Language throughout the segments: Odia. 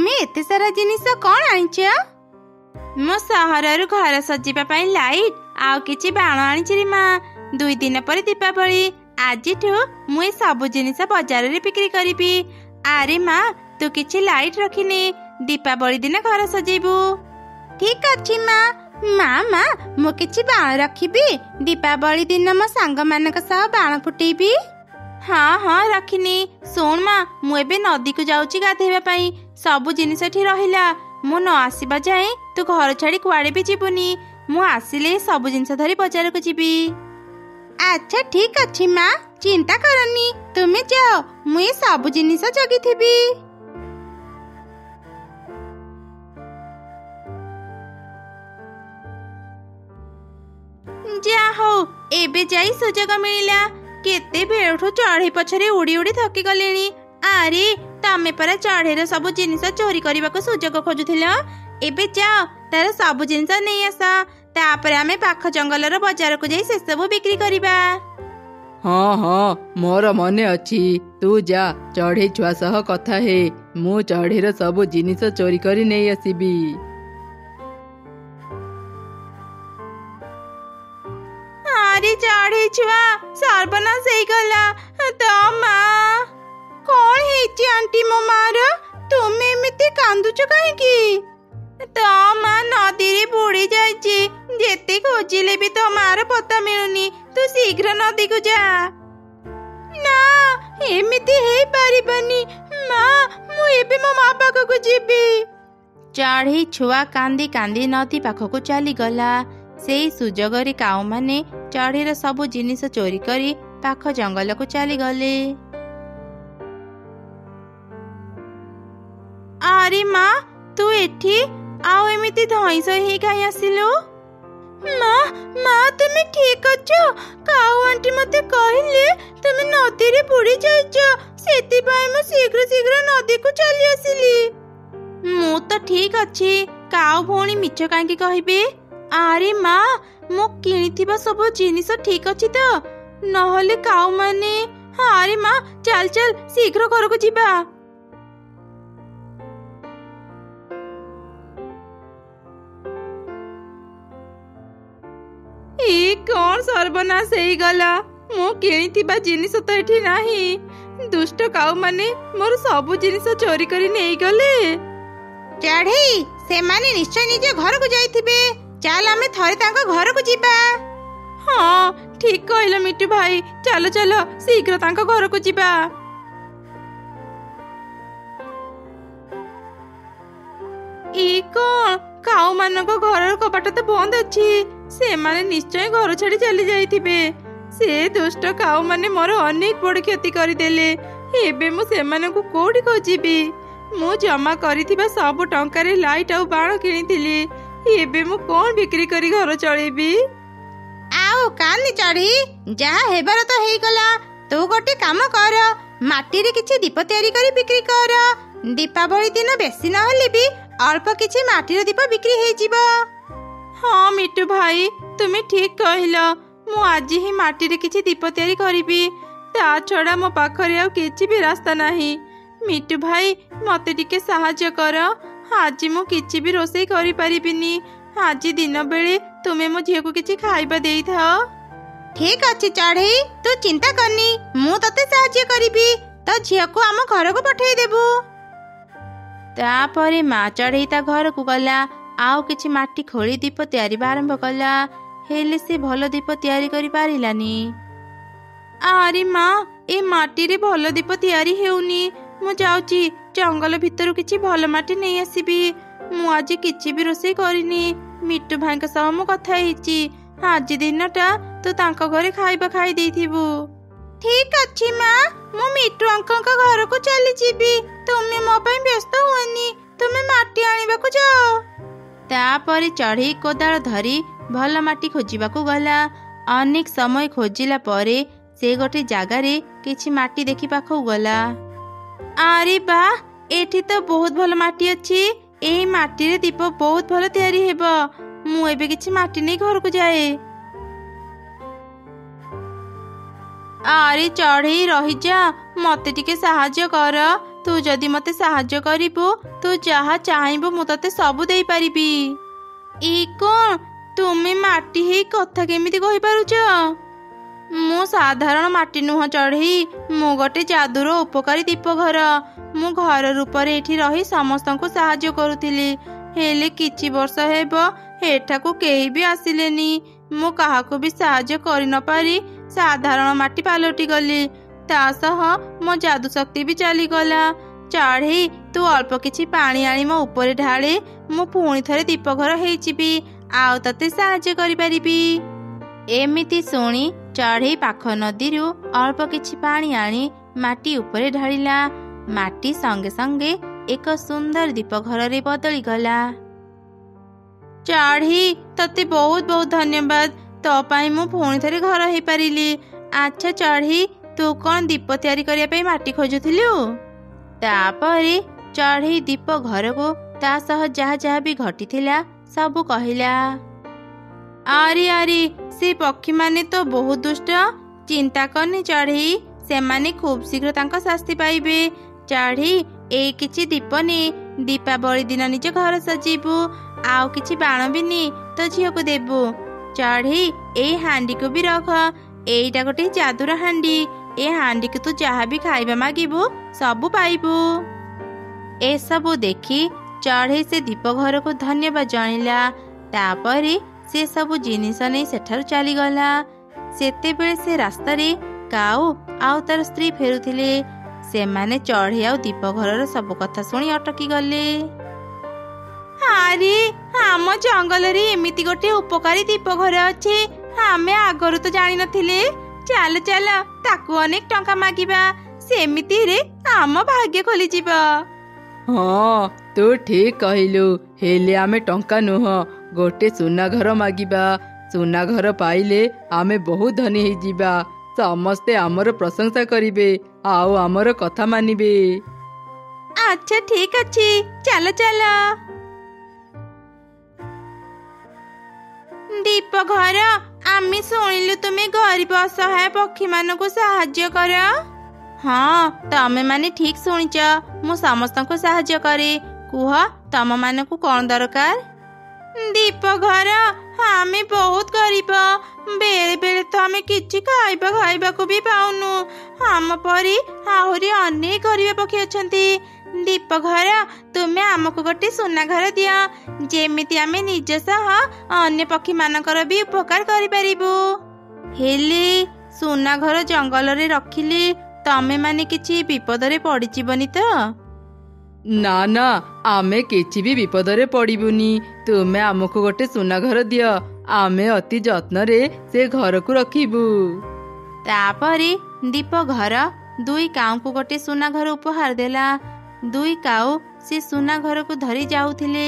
तुमे एते सारा जिनिस कौन आनिच? मो सहरु घर सजीबा पई लाइट आउ किछि बाण आनिछि माँ। 2 दिन पर दीपावली। आज मुझे सब जिनिस बाजार रे बिक्री करी। आरे माँ तू किछि लाइट रखिनी, दीपावली दिन घर सजेबू। ठीक अच्छी माँ। माँ माँ मु किछि बाण रखिबी, दीपावली दिन मो सांग मानक सह बाण फुटेबी। हाँ हाँ रखिनी। सुन माँ मु एबे नदी को जाउची गाधेबा पई। सब जिनिस एठी रहिला, मु न आसीबा जाए तू घर छाड़ी कुआड़े भी जीबुनी। मु आसिले सब जिनिस धरी बाजार को जीबी। अच्छा ठीक अच्छी माँ, चिंता करनी, तुम्हें जाओ, मुझे सब जिनिस जगिथिबी। जा हो एबे जाई सुजोग मिलिला। केते बेळठु चढ़ी पछरे उड़ी उड़ी थकी गलेनी। आरे तमे परा चढ़ेर सब जिनिस चोरी करबाको सुजोग खोजुथिल। एबे जाओ तार सब जिनिस नहीं आस, तापर आमे पाख जंगलर बाजार को जाई से सब बिक्री करिबा। हाँ हाँ मोर मने अच्छी, तू जा चढ़े छुआ सह कथा हे, मु चढ़ेर सब जिनिस चोरी करी नहीं आसीबी। अरे चढ़े छुआ सर्वनाश हो गला तो माँ। कौन है आंटी मो मार, तुम एमती कांदुच कहीं? तो माँ नदी रे बुड़ी जाइए, जेते खोजिले भी तो मार पता मिलुनी। तू शीघ्र नदी को जा। ना एमिति हे पारिबानी माँ, मु एबे मो माँ पाख को जीबी। चढ़ी छुआ कांदी कांदी नदी पाख को चली गला। सेई सुजोगरी काऊ माने चढ़ीर सब जिनिस चोरी करी पाख जंगल को चली गले। अरे माँ तू एठी आउ एमिति धइस हे काई आसिलु? माँ माँ तुम ठीक अच्छो? काऊ आंटी मते कहले तुम नदी रे बुड़ी जाइछ, सेति पाई मु शीघ्र शीघ्र नदी को चली आसिली। मु तो ठीक अच्छी, काऊ भौणी मिछ कांकी कहिबे? आरे माँ मु किनिथिबा सब जिनिस ठीक अछि तो, नहले काऊ माने। अरे माँ चल चल शीघ्र घर को जीबा। ए कौन सर्वनाश हो गला, मु किनिथिबा जिनिस तो एठी नाही। दुष्ट काऊ माने मोर सब जिनिस चोरी करी नहीं गले। चढ़ी से माने निश्चय निजे घर को जाइथिबे, चल आमे थरे तांको घर को जीबा। हाँ ठीक कहलो मिट्टू भाई, चलो चलो शीघ्र तांको घर को जीबा। ई कौन काऊ मानको घर कबाट तो बंद अच्छी, से माने निश्चय घर छाड़ी चली जाइथिबे। से दुष्ट काऊ माने मोर अनेक बड़ क्षति करिदेले। एबे मु सेमानकु कोठी खोजिबी? मु जमा करिथिबा सब टंकारे लाइट आउ बाण किनिथिली, एबे मु कोन बिक्री करी घर चलेबी? आउ कानी चढ़ी, जहा हेबार तो हेई गला। तू गोटे काम कर, माटी रे किछि दीप तयारी करी बिक्री कर। दीपावली दिन बेसी न हले भी अल्प किछि माटी रे दीप बिक्री हेई जिवो। हाँ मिट्टू भाई तुमे ठीक कहलो, मु आज ही माटी रे किछि दीप तयारी करिबी। ता छड़ा मो पाखरे आ किछि भी रास्ता नाही। मिट्टू भाई मते टिके सहाय्य कर, आज मु किछि भी रोसई करि परिबिनी। आज दिन बेले तुमे मो झियो को किछि खाइबा देई थाओ। ठीक अछि चढ़ई, तू चिंता करनी, मु तते सहाय्य करिबी। तो झियो को आम घर को पठेई देबू। तापरे माँ चढ़ई ता घर को गला, आउ किछि माटी खोली दीप तयारी आरंभ कला। हेले से भल दीप तयारी करि पारिलानी। अरे माँ ए माटी रे भल दीप तयारी हेउनी, मु जाउची जंगल भितरु किछि भल माटी नहीं आसीबी। मु आज किछि भी रोसई करिनी। मिट्टू भाई के सह मु कथा हेची, आज दिनटा तू तांको घरे खाइबा खाई देइथिबू। ठीक अछि माँ, मु मिट्टू अंकल का घर को चली जीबी। तुमे मो पई व्यस्त होनी, तुमे माटी आनिबा को जाओ। तापरे चढ़ी कोदाल धरी भल माटी खोजिबा को गला। अनेक समय खोजिला परे से गोटे जागारे किछि माटी देखि पाखौ गला। अरे बा एठी तो बहुत भल माटी अछि, एही माटी रे दीप बहुत भल तयारी हेबो। मु एबे किछि माटी नै घर को जाए। अरे चढ़ई रही जा, मते टिके सहाय्य कर। ତୁ ଯଦି ମତେ ସାହାଯ୍ୟ କରିବୁ ତୁ ଯାହା ଚାହିଁବୁ ମୁଁ ତତେ ସବୁ ଦେଇପାରିବି। ଇ କଣ ତୁମେ ମାଟି ହେଇ କଥା କେମିତି କହିପାରୁଛ? ମୁଁ ସାଧାରଣ ମାଟି ନୁହଁ ଚଢ଼େଇ, ମୁଁ ଗୋଟେ ଯାଦୁର ଉପକାରୀ ଦୀପ ଘର। ମୁଁ ଘର ରୂପରେ ଏଠି ରହି ସମସ୍ତଙ୍କୁ ସାହାଯ୍ୟ କରୁଥିଲି, ହେଲେ କିଛି ବର୍ଷ ହେବ ଏଠାକୁ କେହି ବି ଆସିଲେନି। ମୁଁ କାହାକୁ ବି ସାହାଯ୍ୟ କରିନପାରି ସାଧାରଣ ମାଟି ପାଲଟି ଗଲି। ତା ସହ ମୋ ଯାଦୁ ଶକ୍ତି ବି ଚାଲିଗଲା। ଚଢ଼େଇ ତୁ ଅଳ୍ପ କିଛି ପାଣି ଆଣି ମୋ ଉପରେ ଢାଳେ, ମୁଁ ପୁଣି ଥରେ ଦୀପ ଘର ହେଇଯିବି ଆଉ ତତେ ସାହାଯ୍ୟ କରିପାରିବି। ଏମିତି ଶୁଣି ଚଢ଼େଇ ପାଖ ନଦୀରୁ ଅଳ୍ପ କିଛି ପାଣି ଆଣି ମାଟି ଉପରେ ଢାଳିଲା। ମାଟି ସଙ୍ଗେ ସଙ୍ଗେ ଏକ ସୁନ୍ଦର ଦୀପ ଘରରେ ବଦଳିଗଲା। ଚଢ଼େଇ ତତେ ବହୁତ ବହୁତ ଧନ୍ୟବାଦ, ତୋ ପାଇଁ ମୁଁ ପୁଣି ଥରେ ଘର ହେଇପାରିଲି। ଆଚ୍ଛା ଚଢ଼େଇ, ତୁ କ'ଣ ଦୀପ ତିଆରି କରିବା ପାଇଁ ମାଟି ଖୋଜୁଥିଲୁ? ତାପରେ ଚଢ଼େଇ ଦୀପ ଘରକୁ ତା ସହ ଯାହା ଯାହା ବି ଘଟିଥିଲା ସବୁ କହିଲା। ଆରେ ଆରେ, ସେ ପକ୍ଷୀମାନେ ତ ବହୁତ ଦୁଷ୍ଟ। ଚିନ୍ତା କରନି ଚଢ଼େଇ, ସେମାନେ ଖୁବ୍ ଶୀଘ୍ର ତାଙ୍କ ଶାସ୍ତି ପାଇବେ। ଚଢ଼େଇ ଏଇ କିଛି ଦୀପ ନେ, ଦୀପାବଳି ଦିନ ନିଜ ଘର ସଜେଇବୁ, ଆଉ କିଛି ବାଣ ବି ନେ ତୋ ଝିଅକୁ ଦେବୁ। ଚଢ଼େଇ ଏଇ ହାଣ୍ଡିକୁ ବି ରଖ, ଏଇଟା ଗୋଟେ ଯାଦୁର ହାଣ୍ଡି। ଏ ହାଣ୍ଡିକୁ ତୁ ଯାହା ବି ଖାଇବା ମାଗିବୁ ସବୁ ପାଇବୁ। ଏସବୁ ଦେଖି ଚଢ଼େଇ ସେ ଦୀପ ଘରକୁ ଧନ୍ୟବାଦ ଜଣାଇଲା। ତାପରେ ସେ ସବୁ ଜିନିଷ ନେଇ ସେଠାରୁ ଚାଲିଗଲା। ସେତେବେଳେ ସେ ରାସ୍ତାରେ କାଉ ଆଉ ତାର ସ୍ତ୍ରୀ ଫେରୁଥିଲେ। ସେମାନେ ଚଢ଼େଇ ଆଉ ଦୀପ ଘରର ସବୁ କଥା ଶୁଣି ଅଟକି ଗଲେ। ଆରେ, ଆମ ଜଙ୍ଗଲରେ ଏମିତି ଗୋଟେ ଉପକାରୀ ଦୀପ ଘର ଅଛି, ଆମେ ଆଗରୁ ତ ଜାଣିନଥିଲେ। ଚାଲ ଚାଲ ତାକୁ ଅନେକ ଟଙ୍କା ମାଗିବା, ସେମିତିରେ ଆମ ଭାଗ୍ୟ ଖୋଲିଯିବ। ହଁ ତୁ ଠିକ କହିଲୁ, ହେଲେ ଆମେ ଟଙ୍କା ନୁହଁ, ଗୋଟେ ସୁନା ଘର ମାଗିବା। ସୁନା ଘର ପାଇଲେ ଆମେ ବହୁତ ଧନୀ ହେଇଯିବା, ସମସ୍ତେ ଆମର ପ୍ରଶଂସା କରିବେ ଆଉ ଆମର କଥା ମାନିବେ। ଆଚ୍ଛା ଠିକ ଅଛି, ଚାଲ ଚାଲ। ଦୀପ ଘର, ଆମେ ଶୁଣିଲୁ ତୁମେ ଗରିବ ଅସହାୟ ପକ୍ଷୀମାନଙ୍କୁ ସାହାଯ୍ୟ କର। ହଁ, ତମେ ମାନେ ଠିକ ଶୁଣିଛ, ମୁଁ ସମସ୍ତଙ୍କୁ ସାହାଯ୍ୟ କରେ। କୁହ ତମ ମାନଙ୍କୁ କ'ଣ ଦରକାର? ଦୀପ ଘର, ଆମେ ବହୁତ ଗରିବ, ବେଳେ ବେଳେ ତ ଆମେ କିଛି ଖାଇବାକୁ ବି ପାଉନୁ। ଆମ ପରି ଆହୁରି ଅନେକ ଗରିବ ପକ୍ଷୀ ଅଛନ୍ତି। ଦୀପ ଘର, ତୁମେ ଆମକୁ ଗୋଟେ ସୁନା ଘର ଦିଅ, ଯେମିତି ଆମେ ନିଜ ସହ ଅନ୍ୟ ପକ୍ଷୀ ମାନଙ୍କର ବି ଉପକାର କରିପାରିବୁ। ହେଲେ ସୁନା ଘର ଜଙ୍ଗଲରେ ରଖିଲେ ତମେ ମାନେ କିଛି ବିପଦରେ ପଡିଯିବନି ତ? ନା ନା, ଆମେ କିଛି ବି ବିପଦରେ ପଡ଼ିବୁନି। ତୁମେ ଆମକୁ ଗୋଟେ ସୁନା ଘର ଦିଅ, ଆମେ ଅତି ଯତ୍ନରେ ସେ ଘରକୁ ରଖିବୁ। ତାପରେ ଦୀପ ଘର ଦୁଇ କାଉଙ୍କୁ ଗୋଟେ ସୁନା ଘର ଉପହାର ଦେଲା। ଦୁଇ କାଉ ସେ ସୁନା ଘରକୁ ଧରି ଯାଉଥିଲେ।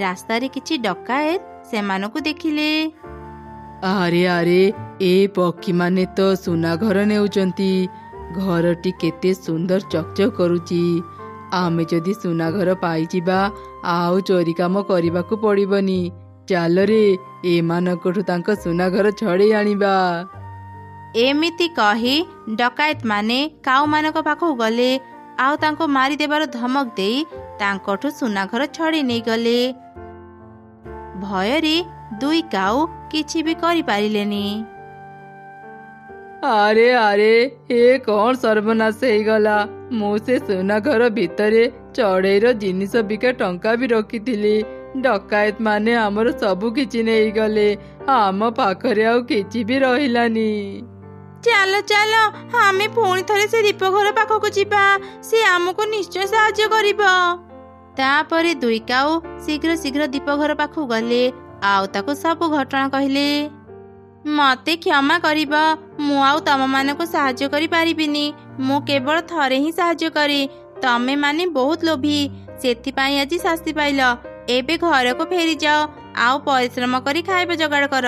ରାସ୍ତାରେ କିଛି ଡକାୟତ ସେମାନଙ୍କୁ ଦେଖିଲେ। ଆରେ ଆରେ, ଏ ପକ୍ଷୀମାନେ ତ ସୁନା ଘର ନେଉଛନ୍ତି। ଘରଟି କେତେ ସୁନ୍ଦର ଚକଚକ କରୁଛି। ଆମେ ଯଦି ସୁନା ଘର ପାଇଯିବା ଆଉ ଚୋରି କାମ କରିବାକୁ ପଡ଼ିବନି। ଚାଲରେ ଏମାନଙ୍କଠୁ ତାଙ୍କ ସୁନା ଘର ଛଡ଼େଇ ଆଣିବା। ଏମିତି କହି ଡକାୟତ ମାନେ କାଉମାନଙ୍କ ପାଖକୁ ଗଲେ ଆଉ ତାଙ୍କୁ ମାରିଦେବାର ଧମକ ଦେଇ ତାଙ୍କଠୁ ସୁନା ଘର ଛଡ଼େଇ ନେଇଗଲେ। ଭୟରେ ଦୁଇ କାଉ କିଛି ବି କରିପାରିଲେନି। ଆରେ ଆରେ, ଏ କ'ଣ ସର୍ବନାଶ ହେଇଗଲା। ମୁଁ ସେ ସୁନା ଘର ଭିତରେ ଚଢ଼େଇର ଜିନିଷ ବିକା ଟଙ୍କା ବି ରଖିଥିଲି। ଡକାୟତ ମାନେ ଆମର ସବୁ କିଛି ନେଇଗଲେ, ଆମ ପାଖରେ ଆଉ କିଛି ବି ରହିଲାନି। ଚାଲ ଚାଲ, ଆମେ ପୁଣି ଥରେ ସେ ଦୀପ ଘର ପାଖକୁ ଯିବା, ସେ ଆମକୁ ନିଶ୍ଚୟ ସାହାଯ୍ୟ କରିବ। ତାପରେ ଦୁଇ କାଉ ଶୀଘ୍ର ଶୀଘ୍ର ଦୀପ ଘର ପାଖକୁ ଗଲେ ଆଉ ତାକୁ ସବୁ ଘଟଣା କହିଲେ। ମତେ କ୍ଷମା କରିବ, ମୁଁ ଆଉ ତମମାନଙ୍କୁ ସାହାଯ୍ୟ କରିପାରିବିନି। ମୁଁ କେବଳ ଥରେ ହିଁ ସାହାଯ୍ୟ କରେ। ତମେ ମାନେ ବହୁତ ଲୋଭୀ, ସେଥିପାଇଁ ଆଜି ଶାସ୍ତି ପାଇଲ। ଏବେ ଘରକୁ ଫେରିଯାଅ ଆଉ ପରିଶ୍ରମ କରି ଖାଇବା ଯୋଗାଡ଼ କର।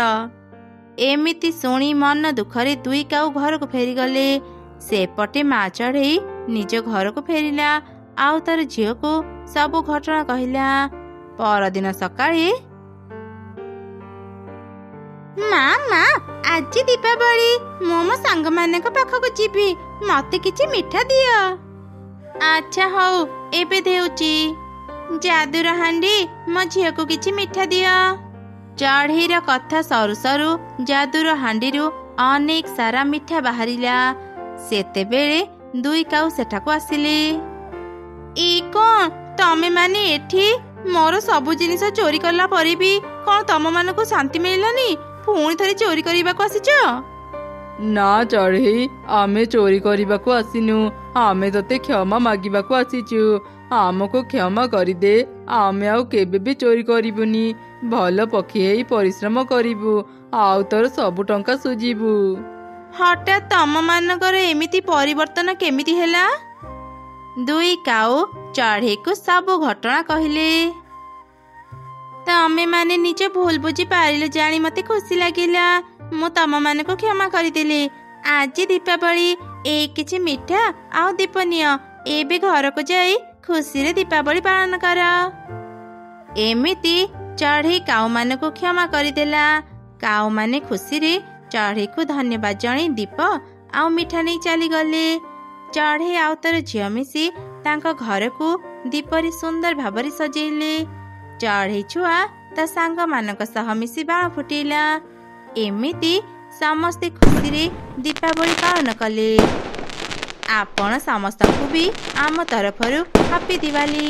ଏମିତି ଶୁଣି ମନ ଦୁଃଖରେ ଦୁଇ କାଉ ଘରକୁ ଫେରିଗଲେ। ସେପଟେ ମା ଚଢ଼େଇ ନିଜ ଘରକୁ ଫେରିଲା ଆଉ ତାର ଝିଅକୁ ସବୁ ଘଟଣା କହିଲା। ପରଦିନ ସକାଳେ, ମା ଆଜି ଦୀପାବଳି, ମୁଁ ମୋ ସାଙ୍ଗମାନଙ୍କ ପାଖକୁ ଯିବି, ମତେ କିଛି ମିଠା ଦିଅ। ଆଚ୍ଛା ହଉ ଏବେ ଦେଉଛି। ଯାଦୁର ହାଣ୍ଡି ମୋ ଝିଅକୁ କିଛି ମିଠା ଦିଅ। ଚଢ଼େଇର କଥା ସରୁ ସରୁ ଯାଦୁର ହାଣ୍ଡିରୁ ଅନେକ ସାରା ମିଠା ବାହାରିଲା। ସେତେବେଳେ ଦୁଇ କାଉ ସେଠାକୁ ଆସିଲେ। ଇ କଣ ତମେ ମାନେ ଏଠି? ମୋର ସବୁ ଜିନିଷ ଚୋରି କଲା ପରେ ବି କଣ ତମମାନଙ୍କୁ ଶାନ୍ତି ମିଳିଲାନି? ପୁଣି ଥରେ ଚୋରି କରିବାକୁ ଆସିଛ? ନା ଚଢ଼େଇ, ଆମେ ଚୋରି କରିବାକୁ ଆସିନୁ। ଆମେ ତତେ କ୍ଷମା ମାଗିବାକୁ ଆସିଛୁ। ଆମକୁ କ୍ଷମା କରିଦେ। ଆମେ ଆଉ କେବେ ବି ଚୋରି କରିବୁନି। ଭଲ ପକ୍ଷୀ ହେଇ ପରିଶ୍ରମ କରିବୁ, ଆଉ ତୋର ସବୁ ଟଙ୍କା ସୁଝିବୁ। ହଠାତ୍ ତମମାନଙ୍କର ଏମିତି ପରିବର୍ତ୍ତନ କେମିତି ହେଲା? ଦୁଇ କାଉ ଚଢ଼େଇକୁ ସବୁ ଘଟଣା କହିଲେ। ତମେ ମାନେ ନିଜ ଭୁଲ ବୁଝି ପାରିଲ ଜାଣି ମତେ ଖୁସି ଲାଗିଲା। ମୁଁ ତମମାନଙ୍କୁ କ୍ଷମା କରିଦେଲି। ଆଜି ଦୀପାବଳି, ଏଇ କିଛି ମିଠା ଆଉ ଦୀପ ନିଅ। ଏବେ ଘରକୁ ଯାଇ ଖୁସିରେ ଦୀପାବଳି ପାଳନ କର। ଏମିତି ଚଢ଼େଇ କାଉମାନଙ୍କୁ କ୍ଷମା କରିଦେଲା। କାଉମାନେ ଖୁସିରେ ଚଢ଼େଇକୁ ଧନ୍ୟବାଦ ଜଣାଇ ଦୀପ ଆଉ ମିଠା ନେଇ ଚାଲିଗଲେ। ଚଢ଼େଇ ଆଉ ତାର ଝିଅ ମିଶି ତାଙ୍କ ଘରକୁ ଦୀପରେ ସୁନ୍ଦର ଭାବରେ ସଜେଇଲେ। ଚଢ଼େଇ ଛୁଆ ତା ସାଙ୍ଗମାନଙ୍କ ସହ ମିଶି ବାଣ ଫୁଟେଇଲା। ଏମିତି ସମସ୍ତେ ଖୁସିରେ ଦୀପାବଳି ପାଳନ କଲେ। ଆପଣ ସମସ୍ତଙ୍କୁ ବି ଆମ ତରଫରୁ ହାପି ଦିୱାଲି।